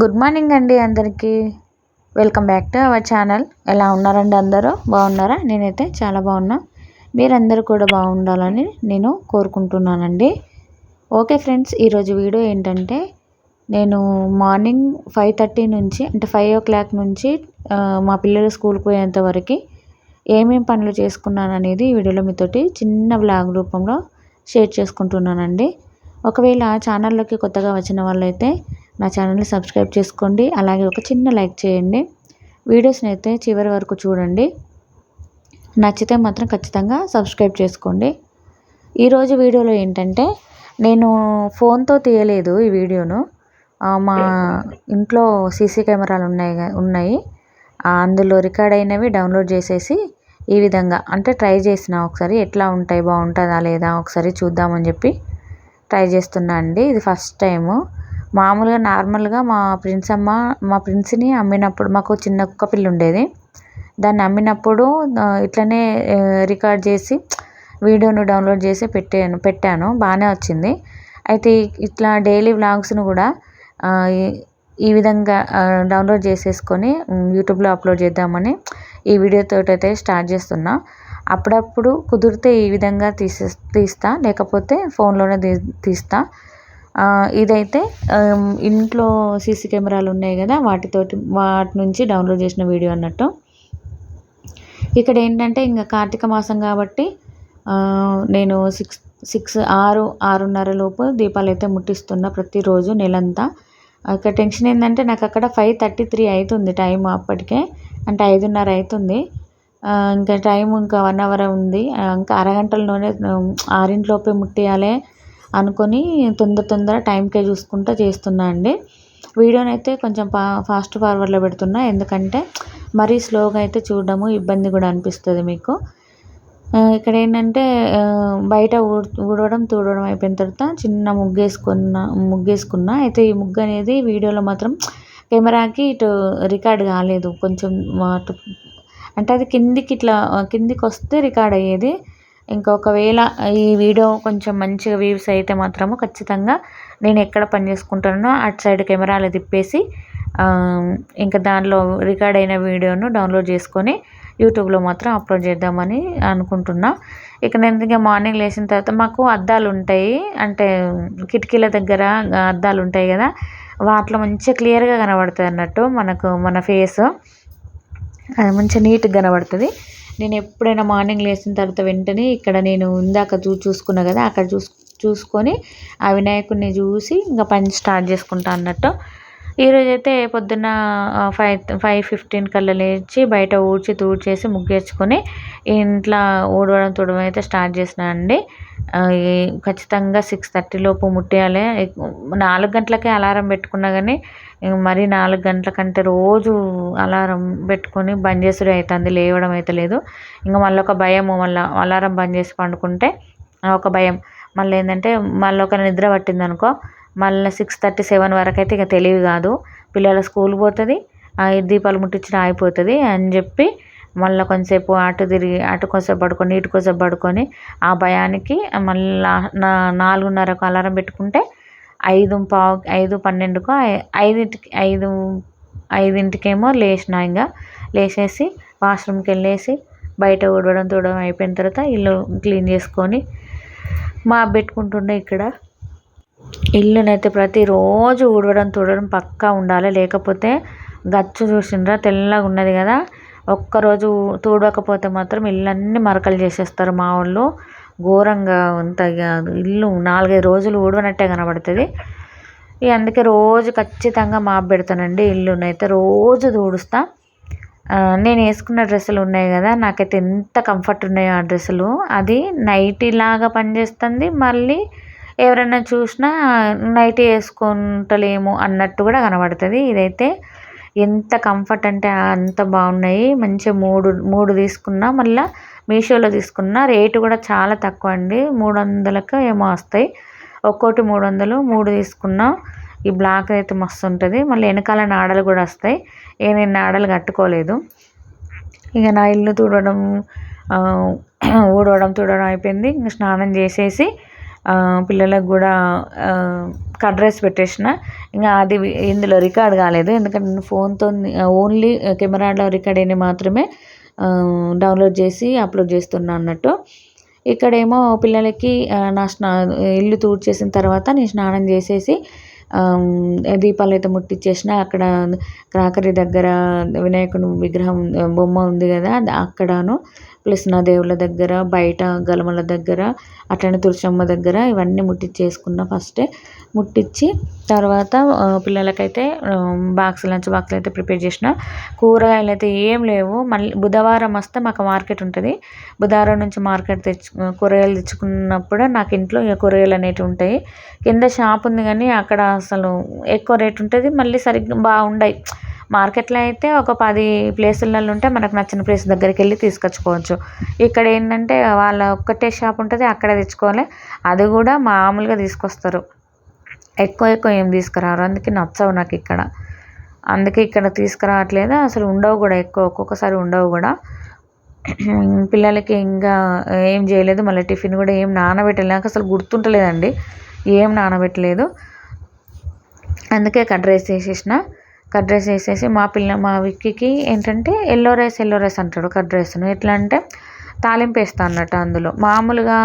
Good morning అండి అందరికీ. Welcome back to our channel. ఎలా ఉన్నారండి అందరూ? బాగున్నారా? నేనైతే చాలా బాగున్నా. మీరందరూ కూడా బాగుండాలని నేను కోరుకుంటున్నానండి. ఓకే ఫ్రెండ్స్, ఈరోజు వీడియో ఏంటంటే నేను మార్నింగ్ 5:30 నుంచి అంటే 5 o'clock నుంచి మా పిల్లలు స్కూల్కి పోయేంత వరకు ఏమేం పనులు చేసుకున్నాననేది ఈ వీడియోలో మీతోటి చిన్న వ్లాగ్ రూపంలో షేర్ చేసుకుంటున్నానండి. ఒకవేళ ఛానల్లోకి కొత్తగా వచ్చిన వాళ్ళైతే నా ఛానల్ని సబ్స్క్రైబ్ చేసుకోండి. అలాగే ఒక చిన్న లైక్ చేయండి. వీడియోస్ని అయితే చివరి వరకు చూడండి. నచ్చితే మాత్రం ఖచ్చితంగా సబ్స్క్రైబ్ చేసుకోండి. ఈరోజు వీడియోలో ఏంటంటే నేను ఫోన్తో తీయలేదు ఈ వీడియోను. మా ఇంట్లో సీసీ కెమెరాలు ఉన్నాయి. అందులో రికార్డ్ అయినవి డౌన్లోడ్ చేసేసి ఈ విధంగా అంటే ట్రై చేసిన ఒకసారి ఎట్లా ఉంటాయి, బాగుంటుందా లేదా ఒకసారి చూద్దామని చెప్పి ట్రై చేస్తున్నా అండి. ఇది ఫస్ట్ టైము. మామూలుగా నార్మల్గా మా ప్రిన్స్ని అమ్మినప్పుడు మాకు చిన్న కుక్క పిల్ల ఉండేది. దాన్ని అమ్మినప్పుడు ఇట్లనే రికార్డ్ చేసి వీడియోను డౌన్లోడ్ చేసి పెట్టాను. బాగానే వచ్చింది. అయితే ఇట్లా డైలీ వ్లాగ్స్ను కూడా ఈ విధంగా డౌన్లోడ్ చేసేసుకొని యూట్యూబ్లో అప్లోడ్ చేద్దామని ఈ వీడియోతో అయితే స్టార్ట్ చేస్తున్నా. అప్పుడప్పుడు కుదిరితే ఈ విధంగా తీస్తా, లేకపోతే ఫోన్లోనే తీస్తా. ఇదైతే ఇంట్లో సీసీ కెమెరాలు ఉన్నాయి కదా, వాటి నుంచి డౌన్లోడ్ చేసిన వీడియో అన్నట్టు. ఇక్కడ ఏంటంటే ఇంకా కార్తీక మాసం కాబట్టి నేను 6:30 లోపు దీపాలు అయితే ముట్టిస్తున్నా ప్రతిరోజు నెలంతా. ఇక్కడ టెన్షన్ ఏంటంటే నాకు అక్కడ 5:33 అవుతుంది టైం. అప్పటికే అంటే 5:30 అవుతుంది. ఇంకా టైం ఇంకా 1 hour ఉంది. ఇంకా అరగంటలోనే 6 ముట్టియాలి అనుకొని తొందర టైంకే చూసుకుంటూ చేస్తున్నా అండి. వీడియోని అయితే కొంచెం ఫాస్ట్ ఫార్వర్డ్లో పెడుతున్నా, ఎందుకంటే మరీ స్లోగా అయితే చూడడము ఇబ్బంది కూడా అనిపిస్తుంది మీకు. ఇక్కడ ఏంటంటే బయట ఊడవడం తుడవడం అయిపోయిన తర్వాత చిన్న ముగ్గేసుకున్నా. అయితే ఈ ముగ్గు అనేది వీడియోలో మాత్రం కెమెరాకి ఇటు రికార్డ్ కాలేదు. కొంచెం అంటే అది కిందికి వస్తే రికార్డ్ అయ్యేది. ఒకవేళ ఈ వీడియో కొంచెం మంచిగా వ్యూస్ అయితే మాత్రము ఖచ్చితంగా నేను ఎక్కడ పని చేసుకుంటానో అటు సైడ్ కెమెరాలో తిప్పేసి ఇంకా దానిలో రికార్డ్ అయిన వీడియోను డౌన్లోడ్ చేసుకొని యూట్యూబ్లో మాత్రం అప్లోడ్ చేద్దామని అనుకుంటున్నా. నేను ఇంకా మార్నింగ్ లేచిన తర్వాత మాకు అద్దాలు ఉంటాయి, అంటే కిటికీల దగ్గర అద్దాలు ఉంటాయి కదా, వాటిలో మంచిగా క్లియర్గా కనబడుతుంది అన్నట్టు మన ఫేస్. అది మంచిగా నీట్గా కనబడుతుంది. నేను ఎప్పుడైనా మార్నింగ్ లేచిన తర్వాత వెంటనే ఇక్కడ నేను ఇందాక చూసుకున్నా కదా, అక్కడ చూసుకొని ఆ వినాయకుడిని చూసి ఇంకా పని స్టార్ట్ చేసుకుంటా అన్నట్టు. ఈరోజైతే పొద్దున్న 5:15 కల్లా లేచి బయట తూడ్చేసి ముగ్గేసుకొని ఇంట్లో ఊడవడం తుడవడం అయితే స్టార్ట్ చేసిన అండి. ఖచ్చితంగా 6:30 లోపు ముట్టేయాలి. 4 గంటలకే అలారం పెట్టుకున్నా కానీ మరి 4 గంటల కంటే రోజు అలారం పెట్టుకొని బంద్ చేసుడు అవుతుంది, లేవడం అయితే లేదు. ఇంకా మళ్ళీ ఒక భయం, మళ్ళీ అలారం బంద్ చేసి పండుకుంటే ఒక భయం. మళ్ళీ ఏంటంటే మళ్ళీ ఒక నిద్ర పట్టిందనుకో, మళ్ళీ 6:37 వరకు అయితే ఇక తెలివి కాదు. పిల్లల స్కూల్ పోతుంది, దీపాలు ముట్టించడం అయిపోతుంది అని చెప్పి మళ్ళీ కొంచెంసేపు అటు కొంచెంసేపు పడుకొని ఇటు కొంచెంసేపు పడుకొని ఆ భయానికి మళ్ళీ 4:30కు అలారం పెట్టుకుంటే 5:12కు 5:05కేమో లేచిన. ఇంకా లేచేసి వాష్రూమ్కి వెళ్ళేసి బయట ఊడవడం తుడవడం అయిపోయిన తర్వాత ఇల్లు క్లీన్ చేసుకొని పెట్టుకుంటుండే. ఇక్కడ ఇల్లునైతే ప్రతిరోజు ఊడవడం తుడవడం పక్కా ఉండాలి, లేకపోతే గచ్చు చూసిండ్రా తెల్లగా ఉన్నది కదా, ఒక్కరోజు తుడవకపోతే మాత్రం ఇల్లన్నీ మరకలు చేసేస్తారు మా వాళ్ళు. ఘోరంగా అంతగా ఇల్లు 4-5 రోజులు ఊడవనట్టే కనబడుతుంది. అందుకే రోజు ఖచ్చితంగా పెడతానండి. ఇల్లునైతే రోజు తుడుస్తా. నేను వేసుకున్న డ్రెస్సులు ఉన్నాయి కదా, నాకైతే ఎంత కంఫర్ట్ ఉన్నాయో ఆ డ్రెస్సులు. అది నైటీ లాగా పనిచేస్తుంది, మళ్ళీ ఎవరైనా చూసినా నైటీ వేసుకుంటలేము అన్నట్టు కూడా కనబడుతుంది. ఇదైతే ఎంత కంఫర్ట్ అంటే అంత బాగున్నాయి. మంచిగా మూడు తీసుకున్నా, మళ్ళీ మీషోలో తీసుకున్నా. రేటు కూడా చాలా తక్కువ అండి, 300కు ఏమో వస్తాయి. ఒక్కోటి 300, 3 తీసుకున్నా. ఈ బ్లాక్ అయితే మస్తు ఉంటుంది. మళ్ళీ వెనకాల నాడలు కూడా వస్తాయి. నేను నాడలు కట్టుకోలేదు. ఇక నా ఇల్లు ఊడవడం తుడవడం అయిపోయింది. ఇంక స్నానం చేసేసి పిల్లలకు కూడా కర్డ్ రైస్ పెట్టేసిన. ఇంకా అది ఇందులో రికార్డ్ కాలేదు, ఎందుకంటే నేను ఫోన్తో ఓన్లీ కెమెరాలో రికార్డ్ అయినవి మాత్రమే డౌన్లోడ్ చేసి అప్లోడ్ చేస్తున్నా అన్నట్టు. ఇక్కడేమో పిల్లలకి ఇల్లు తూడ్చేసిన తర్వాత నేను స్నానం చేసేసి దీపాలు అయితే ముట్టించేసిన. అక్కడ క్రాకరీ దగ్గర వినాయకుని విగ్రహం బొమ్మ ఉంది కదా, అక్కడను ప్లస్ నా దేవుళ్ళ దగ్గర, బయట గలమల దగ్గర, అట్లనే తులసమ్మ దగ్గర ఇవన్నీ ముట్టించేసుకున్న. ఫస్టే ముట్టించి తర్వాత పిల్లలకైతే లంచ్ బాక్సులు అయితే ప్రిపేర్ చేసిన. కూరగాయలు అయితే ఏం లేవు. మళ్ళీ బుధవారం వస్తే మాకు మార్కెట్ ఉంటుంది. బుధవారం నుంచి కూరగాయలు తెచ్చుకున్నప్పుడు నాకు ఇంట్లో కూరగాయలు అనేటివి ఉంటాయి. కింద షాప్ ఉంది కానీ అక్కడ అసలు ఎక్కువ రేట్ ఉంటుంది, మళ్ళీ సరిగ్గా బాగుండయి. మార్కెట్లో అయితే ఒక 10 ప్లేసులలో ఉంటే మనకు నచ్చిన ప్లేస్ దగ్గరికి వెళ్ళి తీసుకొచ్చుకోవచ్చు. ఇక్కడ ఏంటంటే వాళ్ళ ఒక్కటే షాప్ ఉంటుంది, అక్కడ తెచ్చుకోవాలి. అది కూడా మామూలుగా తీసుకొస్తారు, ఎక్కువ ఏం తీసుకురారు. అందుకే నచ్చవు నాకు ఇక్కడ. అందుకే ఇక్కడ తీసుకురావట్లేదు, అసలు ఉండవు కూడా ఒక్కొక్కసారి ఉండవు కూడా. పిల్లలకి ఇంకా ఏం చేయలేదు. మళ్ళీ టిఫిన్ కూడా ఏం నానబెట్టలేదు, నాకు అసలు గుర్తుంటలేదండి, ఏం నానబెట్టలేదు. అందుకే కర్డ్ రైస్ వేసేసిన. కర్డ్ రైస్ వేసేసి మా విక్కీకి ఏంటంటే ఎల్లో రైస్ అంటాడు కర్డ్ రైస్ను. ఎట్లా అంటే తాలింపు వేస్తా అన్నట్టు. అందులో మామూలుగా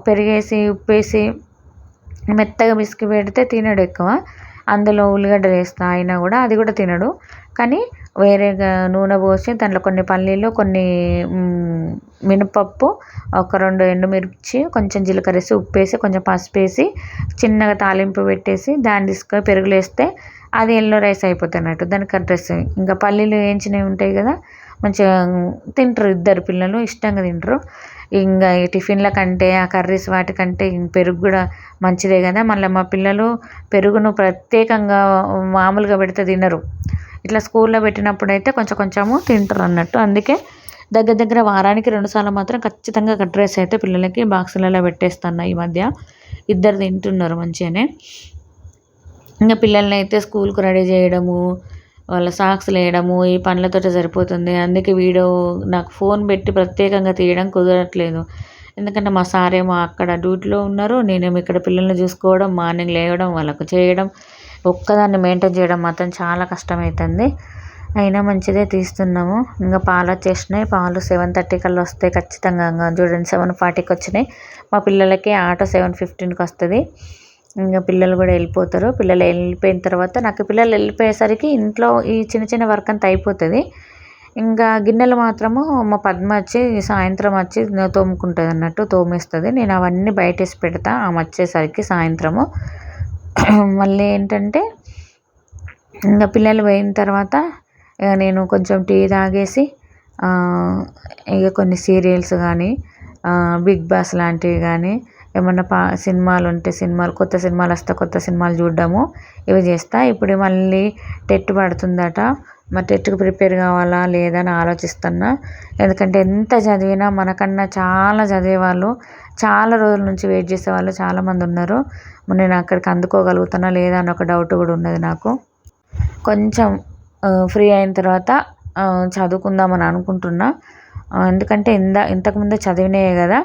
పెరిగేసి ఉప్పేసి మెత్తగా బిస్కి పెడితే తినడు ఎక్కువ. అందులో ఉల్లిగడ్డలు వేస్తా అయినా కూడా అది కూడా తినడు. కానీ వేరేగా నూనె పోసి దాంట్లో కొన్ని పల్లీలు, కొన్ని మినపప్పు, ఒక 2 ఎండుమిర్చి, కొంచెం జీలకర్ర వేసి, ఉప్పేసి, కొంచెం పసుపు వేసి చిన్నగా తాలింపు పెట్టేసి దాన్ని తీసుకొని పెరుగులో వేస్తే అది ఎల్లో రైస్ అయిపోతుంది అన్నట్టు. దానికి కర్డ్ రైస్. ఇంకా పల్లీలు వేయించినవి ఉంటాయి కదా, మంచిగా తింటారు ఇద్దరు పిల్లలు, ఇష్టంగా తింటారు. ఇంకా ఈ టిఫిన్ల కంటే ఆ కర్రీస్ వాటికంటే పెరుగు కూడా మంచిదే కదా. మళ్ళీ మా పిల్లలు పెరుగును ప్రత్యేకంగా మామూలుగా పెడితే తినరు. ఇట్లా స్కూల్లో పెట్టినప్పుడు అయితే కొంచెము తింటారు అన్నట్టు. అందుకే దగ్గర వారానికి 2 సార్లు మాత్రం ఖచ్చితంగా కర్డ్ రైస్ అయితే పిల్లలకి బాక్సులలో పెట్టేస్తాను. ఈ మధ్య ఇద్దరు తింటున్నారు మంచిగానే. ఇంకా పిల్లల్ని అయితే స్కూల్కి రెడీ చేయడము, వాళ్ళ సాక్స్లు వేయడము, ఈ పనులతోటే సరిపోతుంది. అందుకే నాకు ఫోన్ పెట్టి ప్రత్యేకంగా తీయడం కుదరట్లేదు. ఎందుకంటే మా సారేమో అక్కడ డ్యూటీలో ఉన్నారు, నేనేమో ఇక్కడ పిల్లల్ని చూసుకోవడం, మార్నింగ్ లేవడం, వాళ్ళకు చేయడం, ఒక్కదాన్ని మెయింటైన్ చేయడం మాత్రం చాలా కష్టమవుతుంది. అయినా మంచిదే తీస్తున్నాము. ఇంకా పాలు వచ్చేసినాయి. పాలు 7:30 కల్లా వస్తాయి ఖచ్చితంగా. చూడండి 7:40కి వచ్చినాయి. మా పిల్లలకి ఆటో 7:15కి వస్తుంది. ఇంకా పిల్లలు కూడా వెళ్ళిపోతారు. పిల్లలు వెళ్ళిపోయిన తర్వాత పిల్లలు వెళ్ళిపోయేసరికి ఇంట్లో ఈ చిన్న వర్క్ అంతా అయిపోతుంది. ఇంకా గిన్నెలు మాత్రము మా పద్మ వచ్చి సాయంత్రం వచ్చి తోముకుంటుంది అన్నట్టు, తోమేస్తుంది. నేను అవన్నీ బయటేసి పెడతా ఆమె వచ్చేసరికి సాయంత్రము. మళ్ళీ ఏంటంటే ఇంకా పిల్లలు పోయిన తర్వాత నేను కొంచెం టీ తాగేసి ఇక కొన్ని సీరియల్స్ కానీ, బిగ్ బాస్ లాంటివి కానీ, ఏమన్నా సినిమాలు ఉంటే కొత్త సినిమాలు వస్తే కొత్త సినిమాలు చూడడము, ఇవి చేస్తా. ఇప్పుడు మళ్ళీ టెట్ పడుతుందట. మరి టెట్కి ప్రిపేర్ కావాలా లేదా అని ఆలోచిస్తున్నా. ఎందుకంటే ఎంత చదివినా మనకన్నా చాలా చదివేవాళ్ళు, చాలా రోజుల నుంచి వెయిట్ చేసేవాళ్ళు చాలామంది ఉన్నారు. నేను అక్కడికి అందుకోగలుగుతానా లేదా అని ఒక డౌట్ కూడా ఉన్నది నాకు. కొంచెం ఫ్రీ అయిన తర్వాత చదువుకుందామని అనుకుంటున్నా. ఎందుకంటే ఇంతకుముందే చదివినాయే కదా.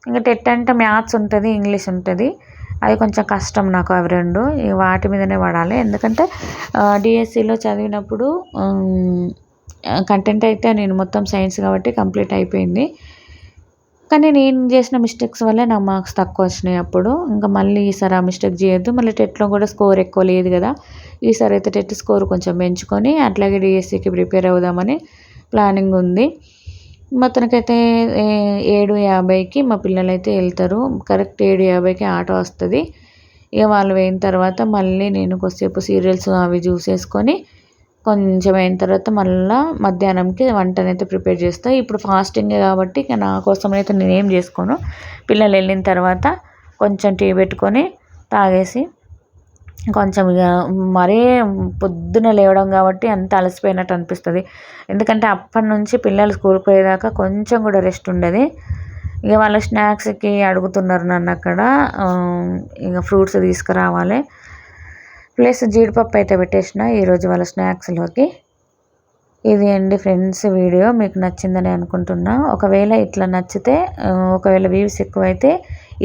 ఇంకా టెట్ అంటే మ్యాథ్స్ ఉంటుంది, ఇంగ్లీష్ ఉంటుంది. అది కొంచెం కష్టం నాకు, అవి 2 వాటి మీదనే పడాలి. ఎందుకంటే డిఎస్సిలో చదివినప్పుడు కంటెంట్ అయితే నేను మొత్తం సైన్స్ కాబట్టి కంప్లీట్ అయిపోయింది. కానీ నేను చేసిన మిస్టేక్స్ వల్లే నాకు మార్క్స్ తక్కువ వచ్చినాయి అప్పుడు. ఇంకా మళ్ళీ ఈసారి ఆ మిస్టేక్ చేయొద్దు. మళ్ళీ టెట్లో కూడా స్కోర్ ఎక్కువ లేదు కదా, ఈసారి అయితే టెట్ స్కోర్ కొంచెం పెంచుకొని అట్లాగే డిఎస్సికి ప్రిపేర్ అవుదామని ప్లానింగ్ ఉంది. మొత్తానికైతే 7:50కి మా పిల్లలు అయితే వెళ్తారు. కరెక్ట్ 7:50కి ఆటో వస్తుంది. ఇక వాళ్ళు పోయిన తర్వాత మళ్ళీ నేను కొద్దిసేపు సీరియల్స్ అవి చూసేసుకొని కొంచెం అయిన తర్వాత మళ్ళీ మధ్యాహ్నంకి వంటనైతే ప్రిపేర్ చేస్తాను. ఇప్పుడు ఫాస్టింగే కాబట్టి ఇక నా కోసం అయితే నేనేం చేసుకోను. పిల్లలు వెళ్ళిన తర్వాత కొంచెం టీ పెట్టుకొని తాగేసి కొంచెం ఇక మరీ పొద్దున లేవడం కాబట్టి అంత అలసిపోయినట్టు అనిపిస్తుంది. ఎందుకంటే అప్పటి నుంచి పిల్లలు స్కూల్కి పోయేదాకా కొంచెం కూడా రెస్ట్ ఉండదు. ఇక వాళ్ళ స్నాక్స్కి అడుగుతున్నారు నన్ను అక్కడ. ఇక ఫ్రూట్స్ తీసుకురావాలి. ప్లస్ జీడిపప్పు అయితే పెట్టేసిన ఈరోజు వాళ్ళ స్నాక్స్లోకి. ఇది అండి ఫ్రెండ్స్ వీడియో, మీకు నచ్చిందని అనుకుంటున్నా. ఒకవేళ ఇట్లా నచ్చితే, ఒకవేళ వ్యూస్ ఎక్కువైతే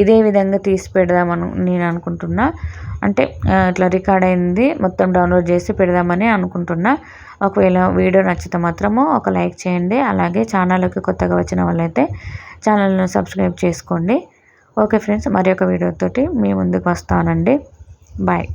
ఇదే విధంగా తీసి పెడదామని నేను అనుకుంటున్నా. అంటే ఇట్లా రికార్డ్ అయింది మొత్తం డౌన్లోడ్ చేసి పెడదామని అనుకుంటున్నా. ఒకవేళ వీడియో నచ్చితే మాత్రము ఒక లైక్ చేయండి. అలాగే ఛానల్కి కొత్తగా వచ్చిన వాళ్ళైతే ఛానల్ను సబ్స్క్రైబ్ చేసుకోండి. ఓకే ఫ్రెండ్స్, మరి ఒక వీడియోతోటి మీ ముందుకు వస్తానండి. బాయ్.